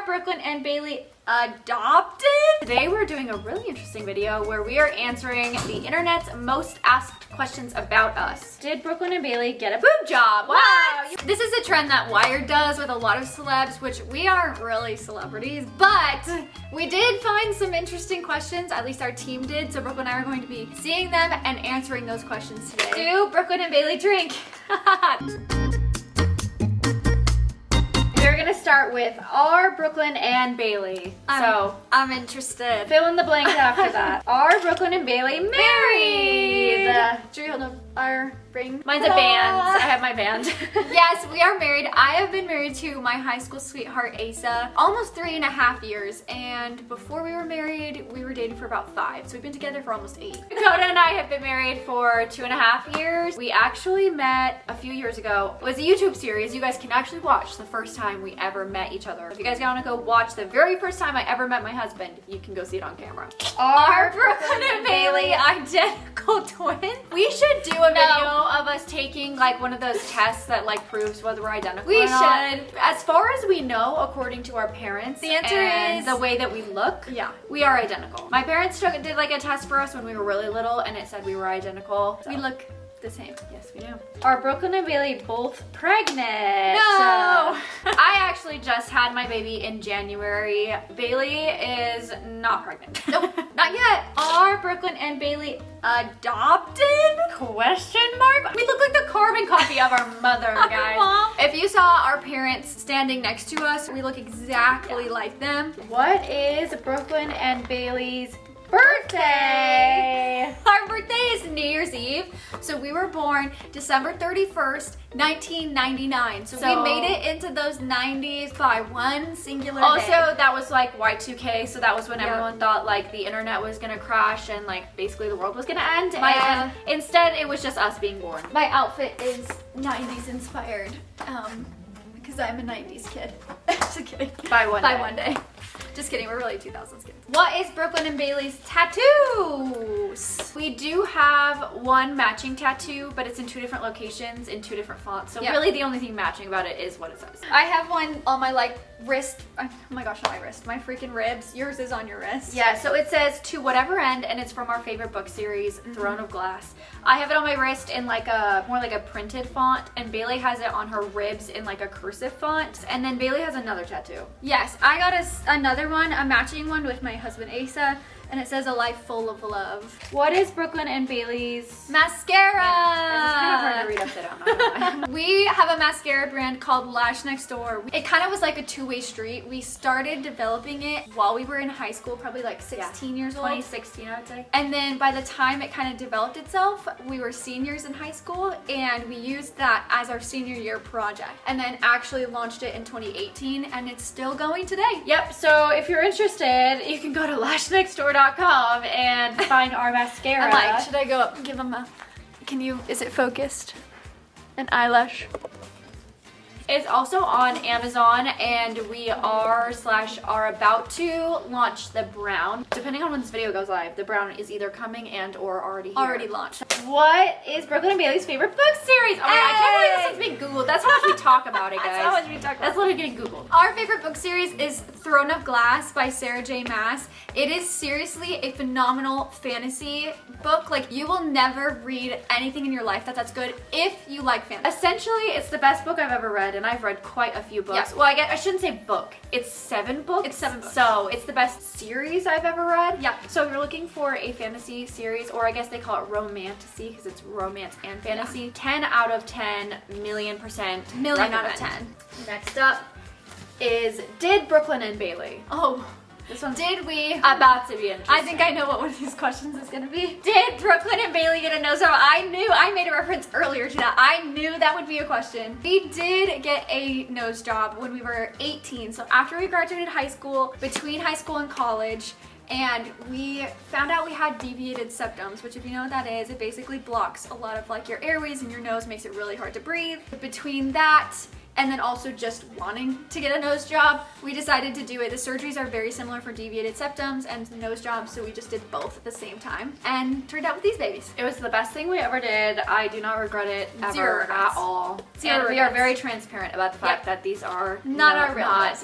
Brooklyn and Bailey adopted? Today we're doing a really interesting video where we are answering the internet's most asked questions about us. Did Brooklyn and Bailey get a boob job? Wow! This is a trend that Wired does with a lot of celebs, which we aren't really celebrities, but we did find some interesting questions, at least our team did, so Brooklyn and I are going to be seeing them and answering those questions today. Do Brooklyn and Bailey drink? We're gonna start with are Brooklyn and Bailey. I'm interested. Fill in the blanks after that. Are Brooklyn and Bailey married? Do you hold up our ring? Mine's a band. I have my band. Yes, we are married. I have been married to my high school sweetheart Asa almost 3.5 years, and before we were married, we were dating for about 5. So we've been together for almost 8. Dakota and I have been married for 2.5 years. We actually met a few years ago. It was a YouTube series you guys can actually watch the first time we ever met each other. If you guys want to go watch the very first time I ever met my husband, you can go see it on camera. Are Brooklyn and Bailey identical twins? We should do a video of us taking like one of those tests that like proves whether we're identical or not. We should. As far as we know, according to our parents, the answer is the way that we look. Yeah, we are identical. My parents did like a test for us when we were really little, and it said we were identical. So. We look the same. Yes, we do. Are Brooklyn and Bailey both pregnant? No! I actually just had my baby in January. Bailey is not pregnant. Nope, not yet. Are Brooklyn and Bailey adopted? Question mark? We look like the carbon copy of our mother, guys. Mom. If you saw our parents standing next to us, we look exactly like them. What is Brooklyn and Bailey's birthday? Our birthday is New Year's Eve. So we were born December 31st, 1999. So we made it into those 90s by one singular day. Also, that was like Y2K. So that was when everyone thought like the internet was gonna crash and like basically the world was gonna end. And instead it was just us being born. My outfit is 90s inspired. Because I'm a 90s kid. Just kidding. By one day. Just kidding, we're really 2000s kids. What is Brooklyn and Bailey's tattoos? We do have one matching tattoo, but it's in 2 different locations in 2 different fonts. So really the only thing matching about it is what it says. I have one on my like wrist. Oh my gosh, not my wrist. My freaking ribs. Yours is on your wrist. Yeah, so it says to whatever end, and it's from our favorite book series, Throne of Glass. I have it on my wrist in like a more like a printed font, and Bailey has it on her ribs in like a cursive font. And then Bailey has another tattoo. Yes, I got another one, a matching one with my husband Asa, and it says a life full of love. What is Brooklyn and Bailey's mascara? It's kind of hard to read upside down. We have a mascara brand called Lash Next Door. It kind of was like a two-way street. We started developing it while we were in high school, probably like 16 years old. 2016, I would say. And then by the time it kind of developed itself, we were seniors in high school, and we used that as our senior year project. And then actually launched it in 2018, and it's still going today. Yep, so if you're interested, you can go to lashnextdoor.com and find our mascara. I'm like, should I go up and give them a, is it focused? An eyelash? It's also on Amazon, and we are about to launch the brown. Depending on when this video goes live, the brown is either coming and or already here. Already launched. What is Brooklyn and Bailey's favorite book series? Oh, I can't believe this is being Googled. That's how much we talk about it, guys. That's how much we talk about it. That's literally getting Googled. Our favorite book series is Throne of Glass by Sarah J. Maas. It is seriously a phenomenal fantasy book. Like, you will never read anything in your life that's good if you like fantasy. Essentially, it's the best book I've ever read, and I've read quite a few books. Yeah. Well, I shouldn't say book. It's 7 books. It's 7 books. So it's the best series I've ever read. Yeah. So if you're looking for a fantasy series, or I guess they call it romantasy because it's romance and fantasy, 10 out of 10, million% million out of 10. Next up is Did Brooklyn and Bailey? Oh. This one's about to be interesting. I think I know what one of these questions is gonna be. Did Brooklyn and Bailey get a nose job? I made a reference earlier to that. I knew that would be a question. We did get a nose job when we were 18. So after we graduated high school, between high school and college, and we found out we had deviated septums, which if you know what that is, it basically blocks a lot of like your airways in your nose, makes it really hard to breathe. Between that and then also just wanting to get a nose job, we decided to do it. The surgeries are very similar for deviated septums and nose jobs, so we just did both at the same time and turned out with these babies. It was the best thing we ever did. I do not regret it ever at all. Zero and we are very transparent about the fact that these are not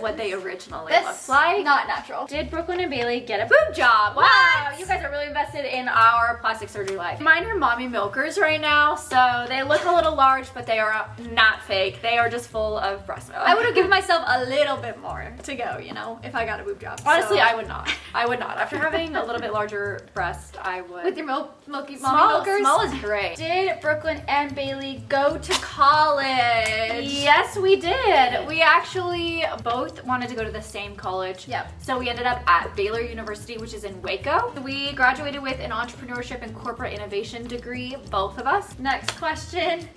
what they originally looked like. Not natural. Did Brooklyn and Bailey get a boob job? What? Wow, you guys are really invested in our plastic surgery life. Mine are mommy milkers right now, so they look a little large, but they are not fake. They are just full of breast milk. I would have given myself a little bit more to go, you know, if I got a boob job. Honestly, I would not. I would not. After having a little bit larger breast, I would. With your milky mommy milkers? Small is great. Did Brooklyn and Bailey go to college? Yes, we did. We actually both wanted to go to the same college. Yep. So we ended up at Baylor University, which is in Waco. We graduated with an entrepreneurship and corporate innovation degree, both of us. Next question.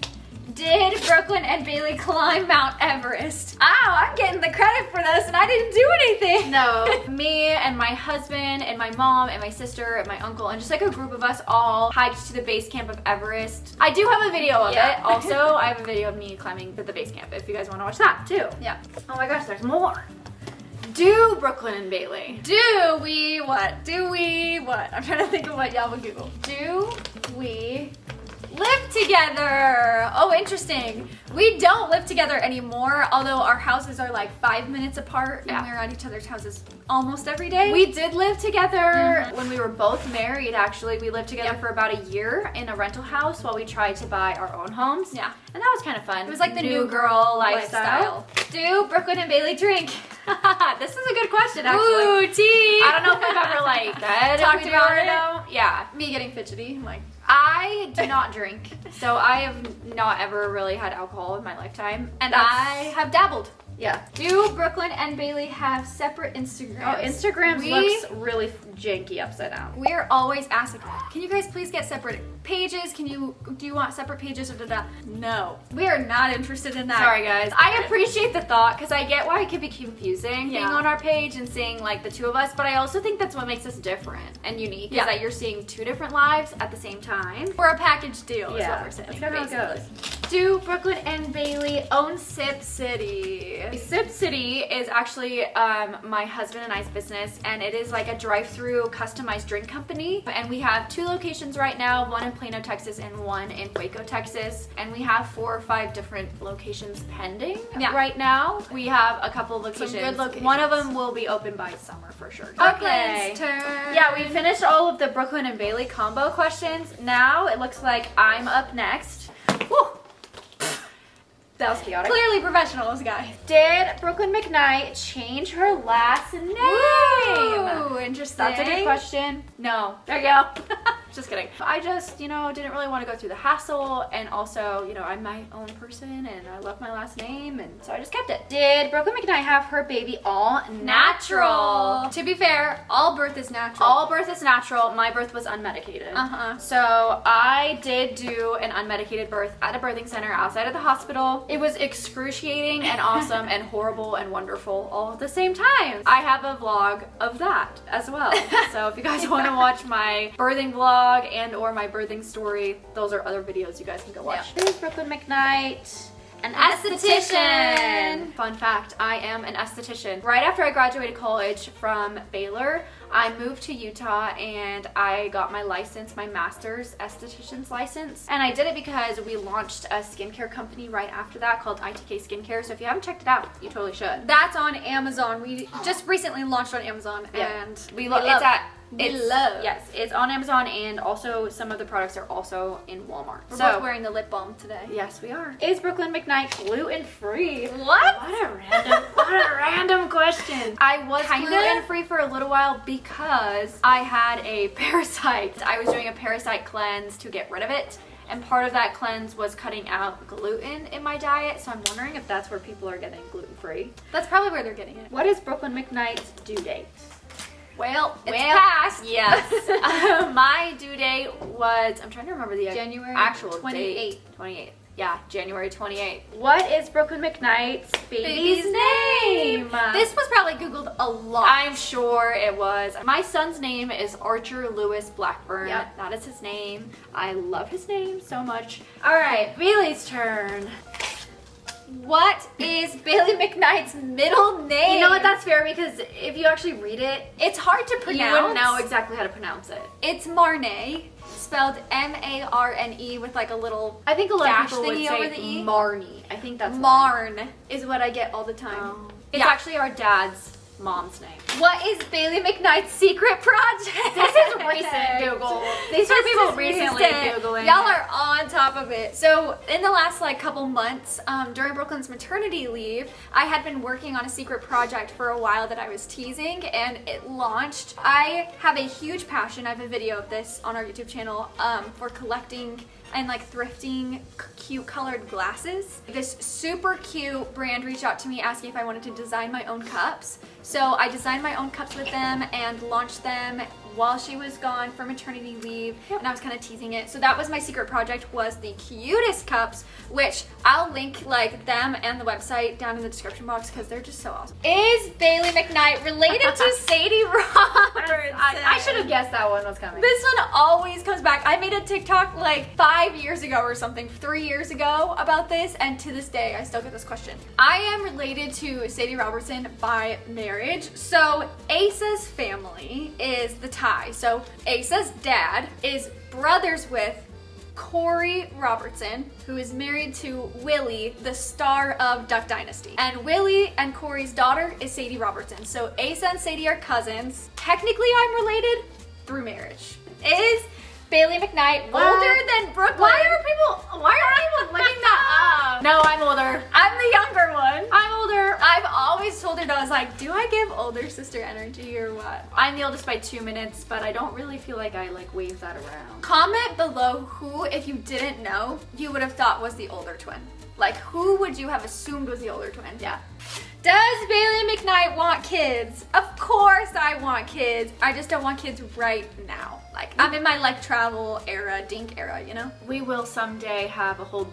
Did Brooklyn and Bailey climb Mount Everest? Ow, I'm getting the credit for this and I didn't do anything. No, me and my husband and my mom and my sister and my uncle and just like a group of us all hiked to the base camp of Everest. I do have a video of it. Also, I have a video of me climbing to the base camp if you guys want to watch that too. Yeah. Oh my gosh, there's more. Do Brooklyn and Bailey. Do we what? Do we what? I'm trying to think of what y'all would Google. Do we live together? Oh, interesting. We don't live together anymore, although our houses are like 5 minutes apart and we're at each other's houses almost every day. We did live together when we were both married, actually. We lived together for about a year in a rental house while we tried to buy our own homes. Yeah. And that was kind of fun. It was like the new girl lifestyle. Do Brooklyn and Bailey drink? This is a good question, actually. Ooh, tea. I don't know if we've ever like talked about it. Yeah. Me getting fidgety, like. I do not drink, so I have not ever really had alcohol in my lifetime. And I have dabbled. Yeah. Do Brooklyn and Bailey have separate Instagrams? Oh, Instagram looks really janky upside down. We're always asking, can you guys please get separate pages? Do you want separate pages? No. We are not interested in that. Sorry guys. I appreciate the thought because I get why it could be confusing being on our page and seeing like the two of us, but I also think that's what makes us different and unique is that you're seeing two different lives at the same time. We're a package deal is what we're saying. That's how it goes. Do Brooklyn and Bailey own Sip City? Sip City is actually my husband and I's business, and it is like a drive-through customized drink company. And we have 2 locations right now, one in Plano, Texas, and one in Waco, Texas. And we have 4 or 5 different locations pending right now. We have a couple of locations. Some good locations. One of them will be open by summer for sure. Brooklyn's turn. Yeah, we finished all of the Brooklyn and Bailey combo questions. Now it looks like I'm up next. Woo! That was chaotic. Clearly professionals, guys. Did Brooklyn McKnight change her last name? Ooh, interesting. That's a good question. No. There you go. Just kidding. I just, didn't really want to go through the hassle, and also, I'm my own person and I love my last name, and so I just kept it. Did Brooklyn McKnight have her baby all natural? To be fair, all birth is natural. All birth is natural. My birth was unmedicated. So I did do an unmedicated birth at a birthing center outside of the hospital. It was excruciating and awesome and horrible and wonderful all at the same time. I have a vlog of that as well. So if you guys want to watch my birthing vlog and or my birthing story, those are other videos you guys can go watch. There's Brooklyn McKnight. An esthetician. Fun fact, I am an esthetician. Right after I graduated college from Baylor, I moved to Utah and I got my license, my master's esthetician's license. And I did it because we launched a skincare company right after that called ITK Skincare. So if you haven't checked it out, you totally should. That's on Amazon. We just recently launched on Amazon and Yes, it's on Amazon, and also some of the products are also in Walmart. We're both wearing the lip balm today. Yes, we are. Is Brooklyn McKnight gluten-free? What? What a random question. I was gluten-free for a little while because I had a parasite. I was doing a parasite cleanse to get rid of it. And part of that cleanse was cutting out gluten in my diet, so I'm wondering if that's where people are getting gluten-free. That's probably where they're getting it. What is Brooklyn McKnight's due date? Well, it's past. Yes. My due date was, I'm trying to remember the January actual 28th. date. 28th. Yeah, January 28th. What is Brooklyn McKnight's baby's name? This was probably Googled a lot. I'm sure it was. My son's name is Archer Lewis Blackburn. Yep. That is his name. I love his name so much. All right, Bailey's turn. What is Bailey McKnight's middle name? You know what, that's fair, because if you actually read it, it's hard to pronounce. You wouldn't know exactly how to pronounce it. It's Marne, spelled M-A-R-N-E with like a little I think a lot of people would thingy say over the E. Marnie. I think that's Marn is what I get all the time. Oh. It's actually our dad's mom's name. What is Bailey McKnight's secret project? This is recent Google. These are people recently Googling. Y'all are on top of it. So in the last like couple months, during Brooklyn's maternity leave, I had been working on a secret project for a while that I was teasing, and it launched. I have a huge passion. I have a video of this on our YouTube channel for collecting and like thrifting cute colored glasses. This super cute brand reached out to me asking if I wanted to design my own cups. So I designed my own cups with them and launched them while she was gone for maternity leave, and I was kind of teasing it. So that was my secret project, was the cutest cups, which I'll link like them and the website down in the description box because they're just so awesome. Is Bailey McKnight related to Sadie Robertson? I should have guessed that one was coming. This one always comes back. I made a TikTok like 5 years ago or something, 3 years ago about this, and to this day I still get this question. I am related to Sadie Robertson by marriage. So Asa's family is the tie. So Asa's dad is brothers with Corey Robertson, who is married to Willie, the star of Duck Dynasty. And Willie and Corey's daughter is Sadie Robertson. So Asa and Sadie are cousins. Technically I'm related through marriage. Is Bailey McKnight older than Brooklyn? Why are people looking that up? No, I'm older. I'm the younger one. I'm older. I've always told her that. I was like, do I give older sister energy or what? I'm the oldest by 2 minutes, but I don't really feel like I like wave that around. Comment below who, if you didn't know, you would have thought was the older twin. Like, who would you have assumed was the older twin? Yeah. Does Bailey McKnight want kids? Of course I want kids. I just don't want kids right now. Like, I'm in my like travel era, dink era, you know? We will someday have a whole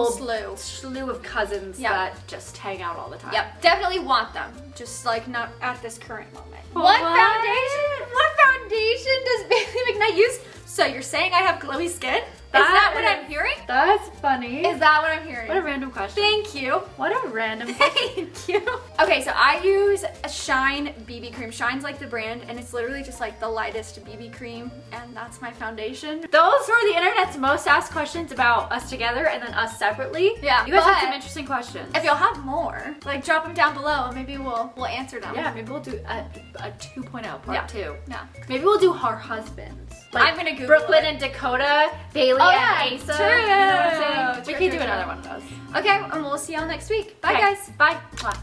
slew of cousins that just hang out all the time. Yep, definitely want them. Just like not at this current moment. What foundation does Bailey McKnight use? So you're saying I have glowy skin? Is that what I'm hearing? That's funny. Is that what I'm hearing? What a random question. Thank you. What a random question. Thank you. Okay, so I use a Shine BB cream. Shine's like the brand, and it's literally just like the lightest BB cream, and that's my foundation. Those were the internet's most asked questions about us together and then us separately. Yeah. You guys have some interesting questions. If you'll have more, like drop them down below, and maybe we'll answer them. Yeah, maybe we'll do a 2.0 part 2. Yeah. Maybe we'll do our husbands. Like I'm gonna Google Brooklyn it. and Dakota, Bailey and Asa. True. You know what I'm saying? We can do another one of those. Okay, and we'll see y'all next week. Bye, Okay. guys. Bye. Mwah.